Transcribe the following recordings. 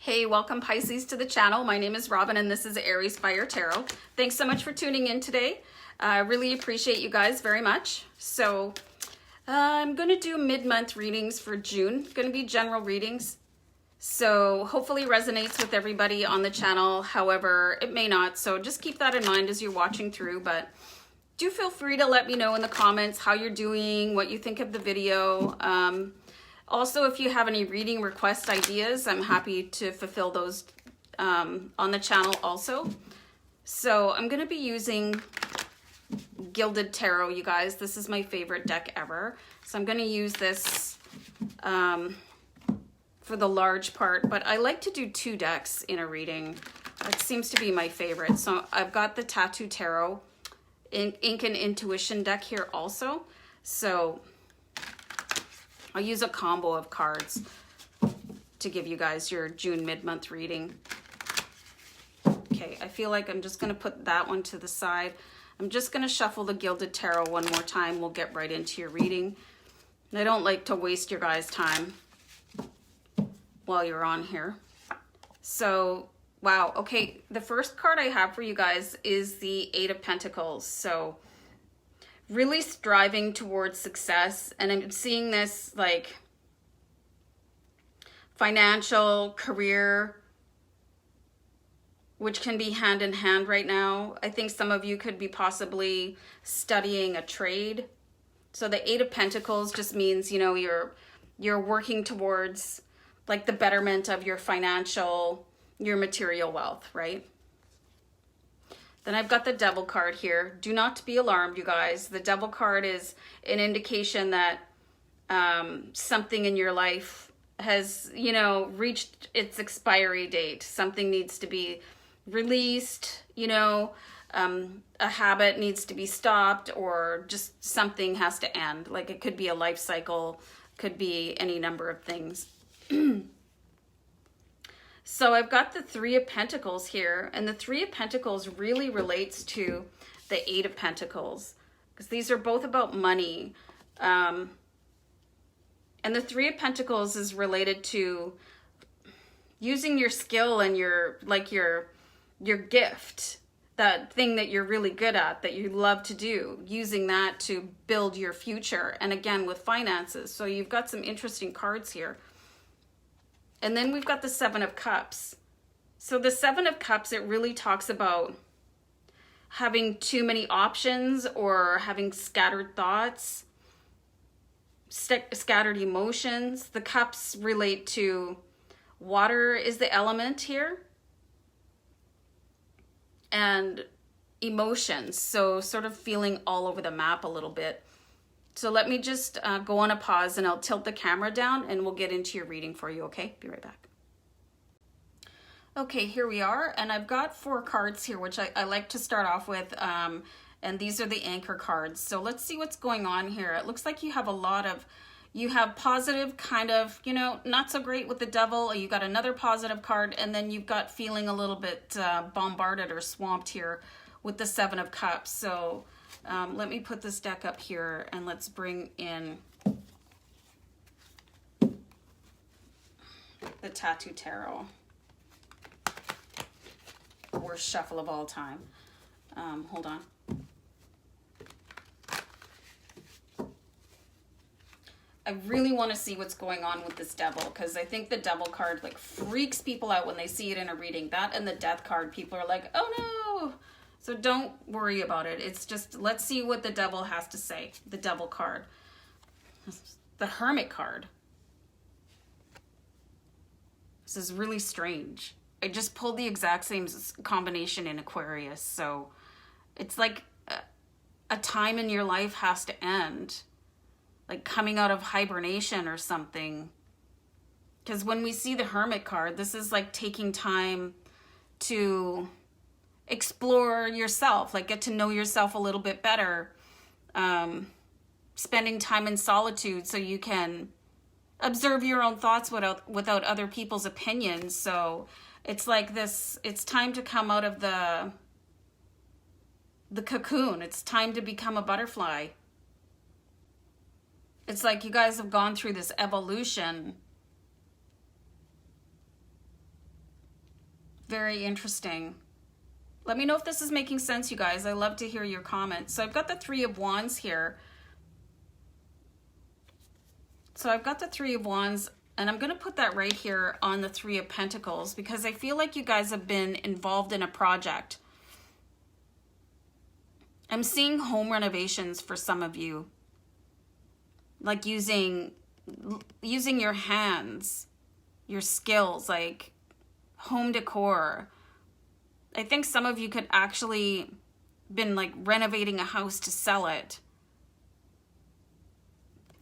Hey, welcome Pisces to the channel. My name is Robin and this is AriesFireTarot. Thanks so much for tuning in today. I really appreciate you guys very much. So I'm going to do mid-month readings for June. Going to be general readings. So hopefully resonates with everybody on the channel. However, it may not. So just keep that in mind as you're watching through. But do feel free to let me know in the comments how you're doing, what you think of the video. Also, if you have any reading request ideas, I'm happy to fulfill those on the channel also. So I'm going to be using Gilded Tarot, you guys. This is my favorite deck ever. So I'm going to use this for the large part, but I like to do 2 decks in a reading. That seems to be my favorite. So I've got the Tattoo Tarot Ink and Intuition deck here also. So I'll use a combo of cards to give you guys your June mid-month reading. Okay, I feel like I'm just going to put that one to the side. I'm just going to shuffle the Gilded Tarot one more time. We'll get right into your reading. I don't like to waste your guys' time while you're on here. So, wow. Okay, the first card I have for you guys is the 8 of Pentacles. So really striving towards success, and I'm seeing this like financial, career, which can be hand in hand right now. I think some of you could be possibly studying a trade. So the 8 of Pentacles just means, you know, you're working towards like the betterment of your financial, your material wealth, right? Then I've got the Devil card here. Do not be alarmed, you guys. The Devil card is an indication that something in your life has, you know, reached its expiry date. Something needs to be released, you know, a habit needs to be stopped, or just something has to end. Like it could be a life cycle, could be any number of things. So I've got the 3 of Pentacles here, and the 3 of Pentacles really relates to the 8 of Pentacles, because these are both about money. And the 3 of Pentacles is related to using your skill and your gift, that thing that you're really good at, that you love to do, using that to build your future. And again, with finances. So you've got some interesting cards here. And then we've got the 7 of Cups. So the 7 of Cups, it really talks about having too many options or having scattered thoughts, scattered emotions. The cups relate to water is the element here, and emotions. So sort of feeling all over the map a little bit. So let me just go on a pause and I'll tilt the camera down and we'll get into your reading for you, okay? Be right back. Okay, here we are. And I've got 4 cards here, which I like to start off with. And these are the anchor cards. So let's see what's going on here. It looks like you have you have positive, kind of, you know, not so great with the Devil. You got another positive card, and then you've got feeling a little bit bombarded or swamped here with the 7 of Cups. So let me put this deck up here and let's bring in the Tattoo Tarot. Worst shuffle of all time. Hold on. I really want to see what's going on with this Devil, because I think the Devil card like freaks people out when they see it in a reading. That and the Death card, people are like, oh no. So don't worry about it. It's just, let's see what the Devil has to say. The Devil card. The Hermit card. This is really strange. I just pulled the exact same combination in Aquarius. So it's like a time in your life has to end. Like coming out of hibernation or something. Because when we see the Hermit card, this is like taking time to explore yourself, like get to know yourself a little bit better, spending time in solitude so you can observe your own thoughts without other people's opinions. So it's like this, it's time to come out of the cocoon. It's time to become a butterfly. It's like you guys have gone through this evolution Very interesting. Let me know if this is making sense, you guys. I love to hear your comments. So I've got the Three of Wands here. So I've got the Three of Wands, and I'm going to put that right here on the Three of Pentacles because I feel like you guys have been involved in a project. I'm seeing home renovations for some of you. Like using your hands, your skills, like home decor. I think some of you could actually been like renovating a house to sell it.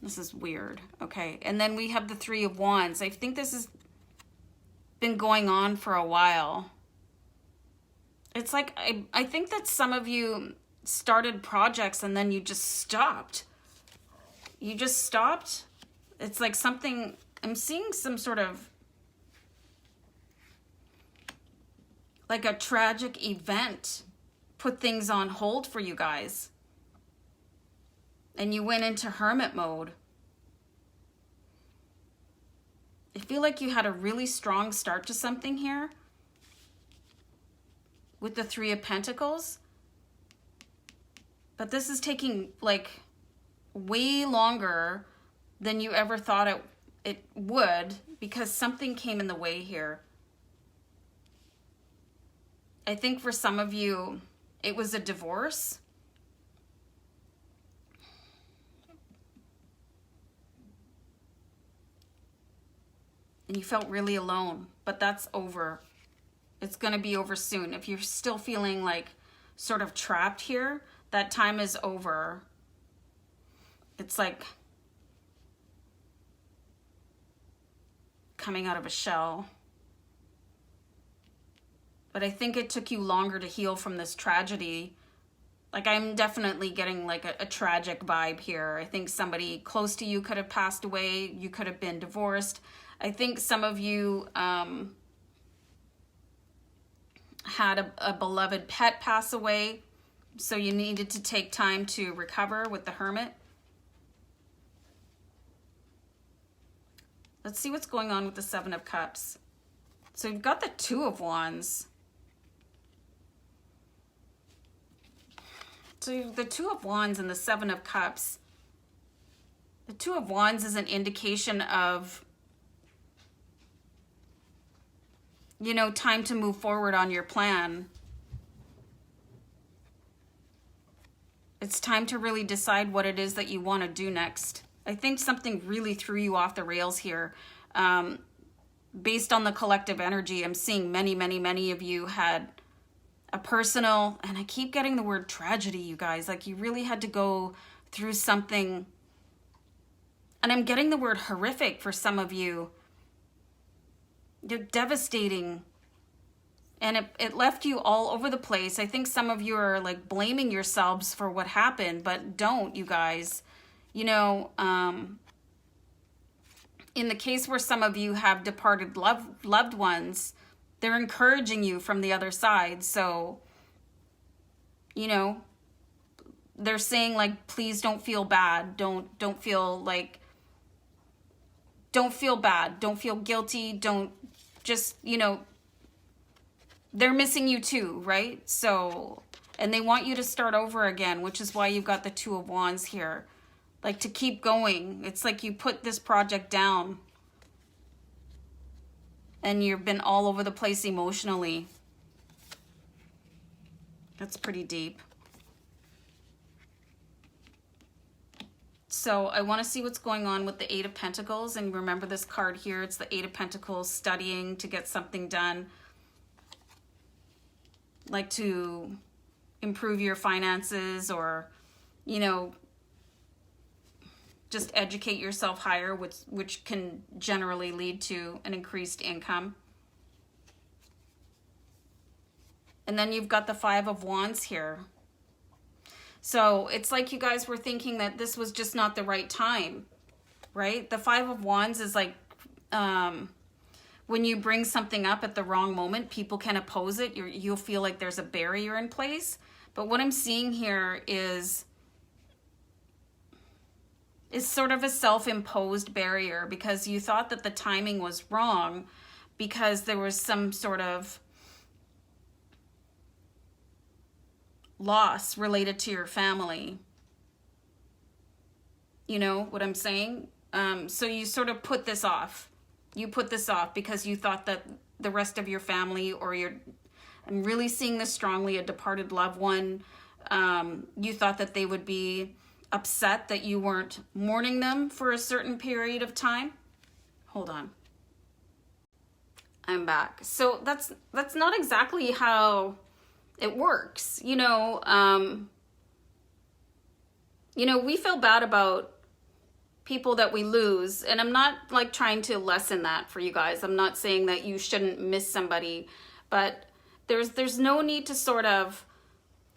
This is weird. Okay. And then we have the Three of Wands. I think this has been going on for a while. It's like, I think that some of you started projects and then you just stopped. You just stopped. It's like something, I'm seeing some sort of like a tragic event put things on hold for you guys. And you went into hermit mode. I feel like you had a really strong start to something here with the Three of Pentacles. But this is taking like way longer than you ever thought it would because something came in the way here. I think for some of you, it was a divorce. And you felt really alone, but that's over. It's going to be over soon. If you're still feeling like sort of trapped here, that time is over. It's like coming out of a shell. But I think it took you longer to heal from this tragedy. Like I'm definitely getting like a tragic vibe here. I think somebody close to you could have passed away. You could have been divorced. I think some of you had a beloved pet pass away. So you needed to take time to recover with the Hermit. Let's see what's going on with the Seven of Cups. So you've got the Two of Wands. So the Two of Wands and the Seven of Cups. The Two of Wands is an indication of, you know, time to move forward on your plan. It's time to really decide what it is that you want to do next. I think something really threw you off the rails here. Based on the collective energy, I'm seeing many of you had a personal, and I keep getting the word tragedy, you guys. Like you really had to go through something. And I'm getting the word horrific for some of you. You're devastating. And it left you all over the place. I think some of you are like blaming yourselves for what happened, but don't, you guys. You know, in the case where some of you have departed loved ones, they're encouraging you from the other side. So, you know, they're saying like, please don't feel bad. Don't feel like, don't feel bad. Don't feel guilty. Don't just, you know, they're missing you too, right? So, and they want you to start over again, which is why you've got the Two of Wands here. Like to keep going. It's like you put this project down and you've been all over the place emotionally. That's pretty deep. So I want to see what's going on with the Eight of Pentacles. And remember this card here, it's the Eight of Pentacles, studying to get something done. Like to improve your finances or, you know, just educate yourself higher, which can generally lead to an increased income. And then you've got the Five of Wands here. So it's like you guys were thinking that this was just not the right time, right? The Five of Wands is like when you bring something up at the wrong moment, people can oppose it. You'll feel like there's a barrier in place. But what I'm seeing here is sort of a self-imposed barrier because you thought that the timing was wrong because there was some sort of loss related to your family. You know what I'm saying? So you sort of put this off. You put this off because you thought that the rest of your family, or I'm really seeing this strongly, a departed loved one, you thought that they would be upset that you weren't mourning them for a certain period of time. Hold on. I'm back. So that's not exactly how it works. You know, we feel bad about people that we lose, and I'm not like trying to lessen that for you guys. I'm not saying that you shouldn't miss somebody, but there's no need to sort of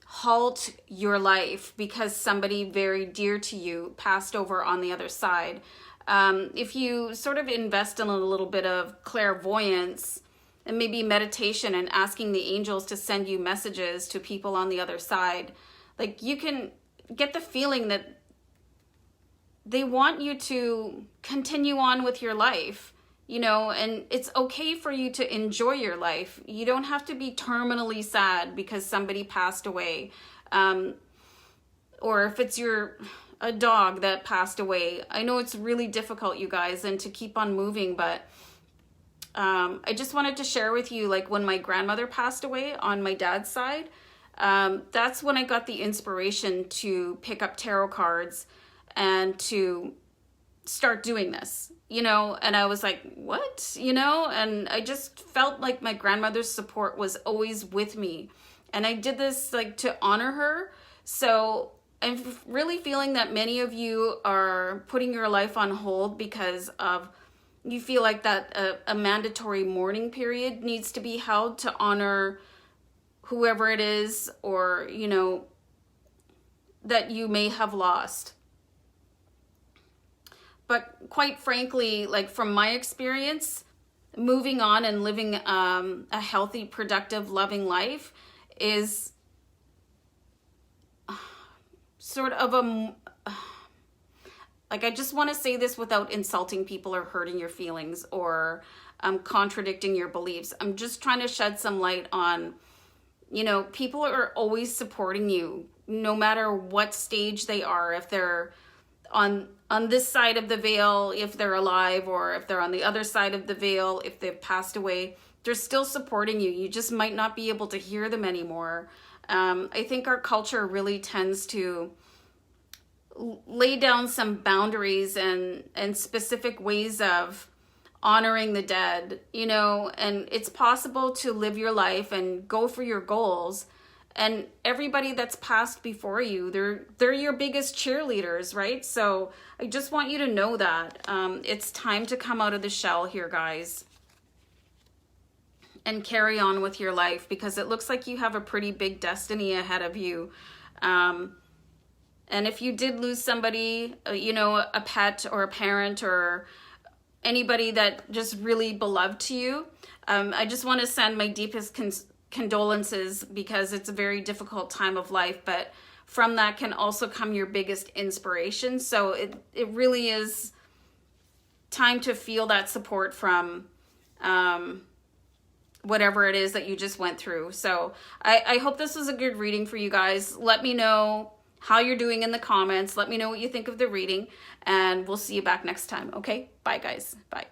halt your life because somebody very dear to you passed over on the other side. If you sort of invest in a little bit of clairvoyance and maybe meditation and asking the angels to send you messages to people on the other side, like, you can get the feeling that they want you to continue on with your life, you know, and it's okay for you to enjoy your life. You don't have to be terminally sad because somebody passed away. Or if it's a dog that passed away. I know it's really difficult, you guys, and to keep on moving, but I just wanted to share with you, like, when my grandmother passed away on my dad's side, that's when I got the inspiration to pick up tarot cards and to start doing this, you know, and I was like, what, you know, and I just felt like my grandmother's support was always with me, and I did this like to honor her. So I'm really feeling that many of you are putting your life on hold because of you feel like that a mandatory mourning period needs to be held to honor whoever it is, or, you know, that you may have lost. But quite frankly, like, from my experience, moving on and living a healthy, productive, loving life is sort of like, I just want to say this without insulting people or hurting your feelings or contradicting your beliefs. I'm just trying to shed some light on, you know, people are always supporting you, no matter what stage they are. If they're on this side of the veil, if they're alive, or if they're on the other side of the veil, if they've passed away, they're still supporting you. You just might not be able to hear them anymore. I think our culture really tends to lay down some boundaries and specific ways of honoring the dead, you know, and it's possible to live your life and go for your goals. And everybody that's passed before you, they're your biggest cheerleaders, right? So I just want you to know that it's time to come out of the shell here, guys, and carry on with your life, because it looks like you have a pretty big destiny ahead of you. And if you did lose somebody, you know, a pet or a parent or anybody that just really beloved to you, I just want to send my deepest condolences, because it's a very difficult time of life, but from that can also come your biggest inspiration. So it really is time to feel that support from whatever it is that you just went through. So I hope this was a good reading for you guys. Let me know how you're doing in the comments. Let me know what you think of the reading, and we'll see you back next time. Okay, bye guys. Bye.